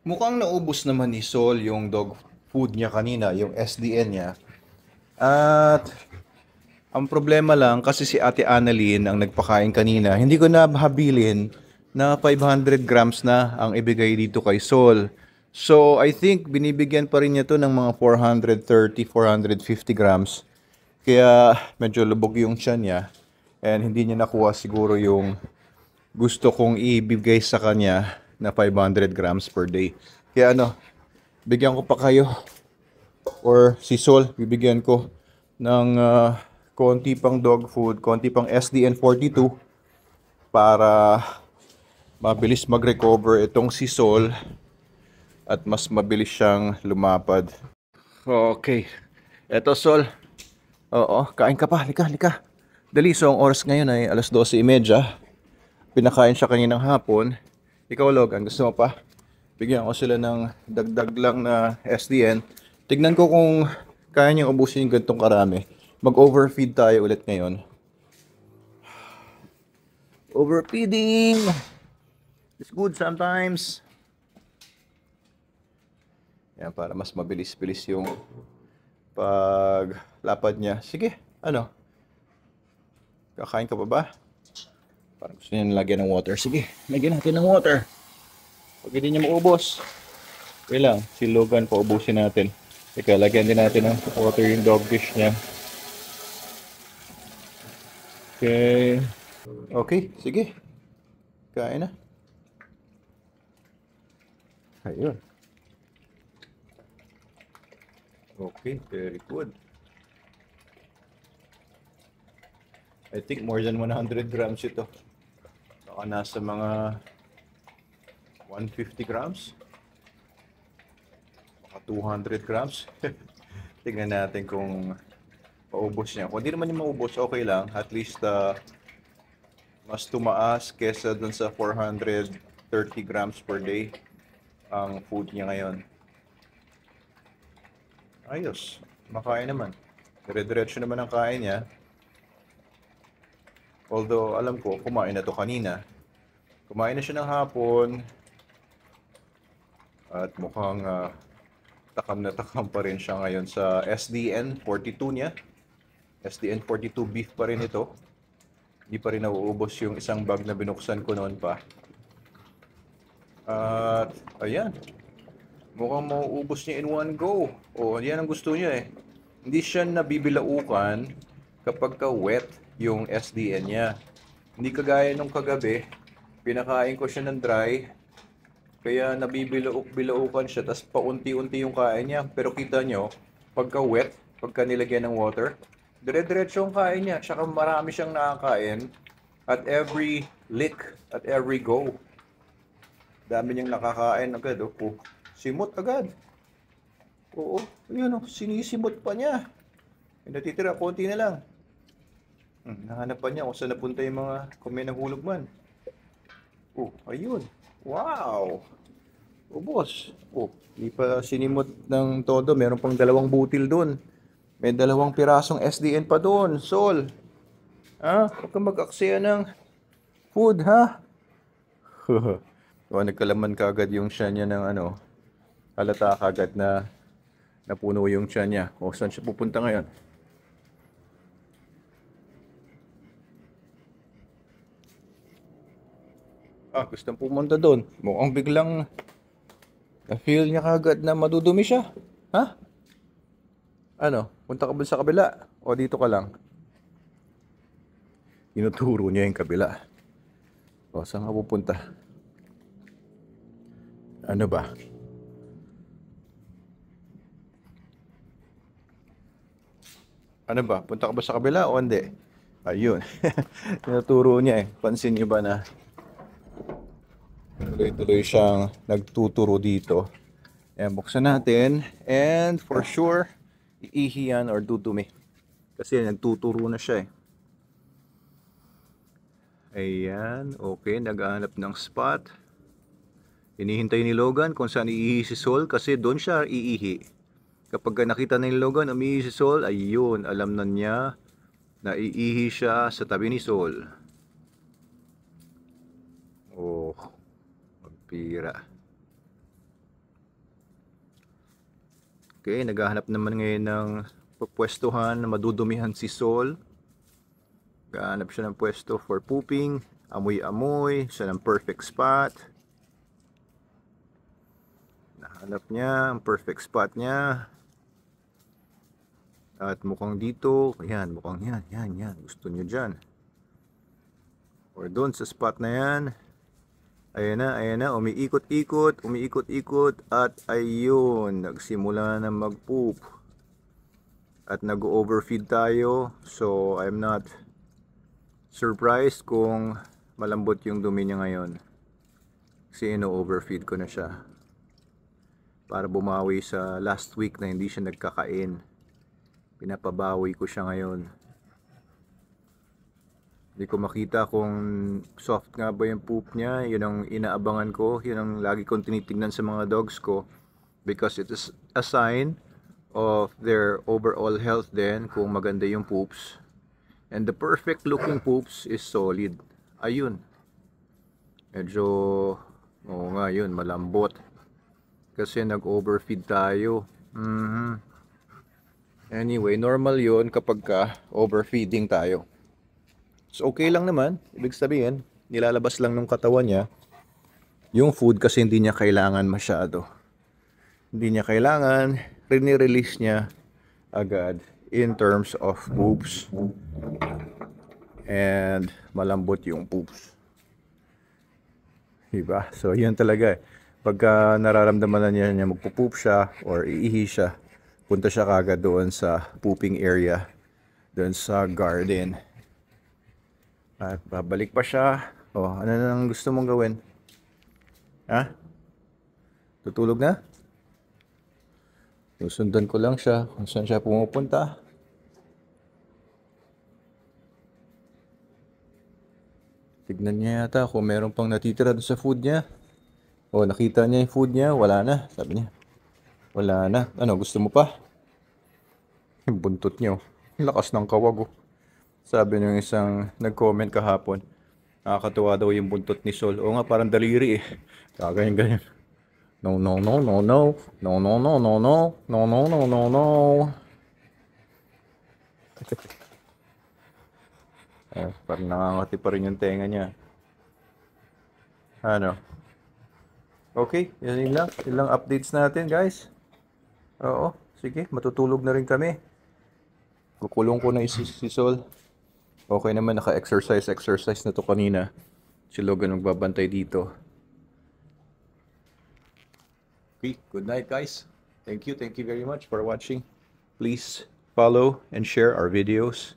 Mukhang naubos naman ni Sol yung dog food niya kanina, yung SDN niya. At ang problema lang kasi si Ate Annalyn ang nagpakain kanina, hindi ko na habilin na 500 grams na ang ibigay dito kay Sol. So I think binibigyan pa rin niya to ng mga 430, 450 grams. Kaya medyo lubog yung tiyan niya and hindi niya nakuha siguro yung gusto kong ibigay sa kanya na 500 grams per day. Kaya bigyan ko pa kayo or si Sol, bibigyan ko ng konti pang dog food, konti pang SDN42 para mabilis mag-recover itong si Sol at mas mabilis siyang lumapad. Okay. Eto Sol. Oo, kain ka pa. Lika, lika. Dali, so ang oras ngayon ay alas 12:30. Pinakain siya kaninang hapon. Ikaw, Logan, gusto mo pa? Bigyan ko sila ng dagdag lang na SDN. Tignan ko kung kaya niyang ubusin yung ganitong karami. Mag-overfeed tayo ulit ngayon. Overfeeding! It's good sometimes. Yan, para mas mabilis-bilis yung paglapad niya. Sige, kakain ka pa ba? Parang gusto niya nalagyan ng water. Sige, lagyan natin ng water. Pag hindi niya maubos. Okay lang, si Logan paubusin natin. Teka, lagyan din natin ng water yung dog dish niya. Okay. Okay, sige. Kain na. Ayun. Okay, very good. I think more than 100 grams ito. Baka nasa mga 150 grams. Baka 200 grams. Tingnan natin kung maubos niya. Kung di naman yung maubos, okay lang. At least mas tumaas kesa dun sa 430 grams per day ang food niya ngayon. Ayos. Makain naman. Dire-diretso naman ang kain niya. Although, alam ko, kumain na to kanina. Kumain na siya ng hapon. At mukhang takam na takam pa rin siya ngayon sa SDN 42 niya. SDN 42 beef pa rin ito. Hindi pa rin nauubos yung isang bag na binuksan ko noon pa. At ayan. Mukhang mauubos niya in one go. O, yan ang gusto niya eh. Hindi siya nabibilaukan kapag ka wet yung SDN niya. Hindi kagaya nung kagabi, pinakain ko siya ng dry, kaya nabibilaukan siya, tas paunti-unti yung kain niya. Pero kita nyo, pagka wet, pagka nilagyan ng water, dire-diretso yung kain niya. Tsaka marami siyang nakakain at every lick, at every go. Dami niyang nakakain agad. Oh. Simot agad. Oo, yun sinisimot pa niya. Natitira, konti na lang. Nahanap pa niya kung saan napunta yung kung may nahulog man. Oh, ayun. Wow! Ubos. Oh, di pa sinimot ng todo. Meron pang 2 butil doon. May 2 pirasong SDN pa doon. Sol. Ha? Huwag kang mag-aksaya ng food, ha? Nagkalaman kagad yung siya niya ng halata kagad na napuno yung tiyan niya. O, saan siya pupunta ngayon? Gustong pumunta doon. Mukhang biglang na-feel niya kagad na madudumi siya. Ha? Punta ka ba sa kabila? O dito ka lang? Tinuturo niya yung kabila. O, saan ka pupunta? Ano ba? Ano ba? Punta ka ba sa kabila o hindi? Ayun. Tinuturo niya eh. Pansin niyo ba na tuloy-tuloy siyang nagtuturo dito. Ayan, buksan natin. And for sure, iihi yan or dudumi. Kasi nagtuturo na siya eh. Ayan, okay. Naghahanap ng spot. Hinihintay ni Logan kung saan iihi si Sol kasi doon siya iihi. Kapag nakita na ni Logan umiihi si Sol, ayun, alam na niya na iihi siya sa tabi ni Sol. Oh, magpira. Okay, naghahanap naman ngayon ng pwestuhan na madudumihan si Sol. Naghahanap siya ng pwesto for pooping. Amoy-amoy, siya ng perfect spot. Nahanap niya ang perfect spot niya. At mukhang dito, ayan, mukhang yan. Gusto niyo dyan. Or doon sa spot na yan. Ayan na, umiikot-ikot. At ayun, nagsimula na mag-poop. At nag-overfeed tayo. So, I'm not surprised kung malambot yung dumi niya ngayon. Kasi ino-overfeed ko na siya. Para bumawi sa last week na hindi siya nagkakain. Pinapabawi ko siya ngayon. Hindi ko makita kung soft nga ba yung poop niya. Yun ang inaabangan ko. Yun ang lagi kong tinitingnan sa mga dogs ko. Because it is a sign of their overall health din kung maganda yung poops. And the perfect looking poops is solid. Ayun. Medyo, oo nga yun, malambot. Kasi nag-overfeed tayo. Anyway, normal yun kapag overfeeding tayo. So okay lang naman. Ibig sabihin, nilalabas lang ng katawan niya yung food kasi hindi niya kailangan masyado. Hindi niya kailangan, rini-release niya agad in terms of poops. And malambot yung poops. Diba? So yun talaga. Pagka nararamdaman na niya magpo-poop siya or iihi siya, punta siya kagad doon sa pooping area, doon sa garden. At babalik pa siya. Oh, ano nang gusto mong gawin? Ha? Tutulog na? Susundan ko lang siya kung saan siya pumupunta. Tignan niya yata kung meron pang natitira doon sa food niya. Oh, nakita niya yung food niya. Wala na, sabi niya. Wala na. Ano, gusto mo pa? Yung buntot niyo. Lakas ng kawag, oh. Sabi ng isang nag-comment kahapon, nakakatuwa daw yung buntot ni Sol. Oo nga, parang daliri eh. Ganyan. No. Parang nakangati pa rin yung tenga niya. Ano? Okay, yan lang. Ilang updates natin, guys. Oo, sige, matutulog na rin kami. Kukulong ko na si Sol. Okay naman, naka-exercise na to kanina. Si Logan magbabantay dito. Okay, good night guys. Thank you very much for watching. Please follow and share our videos.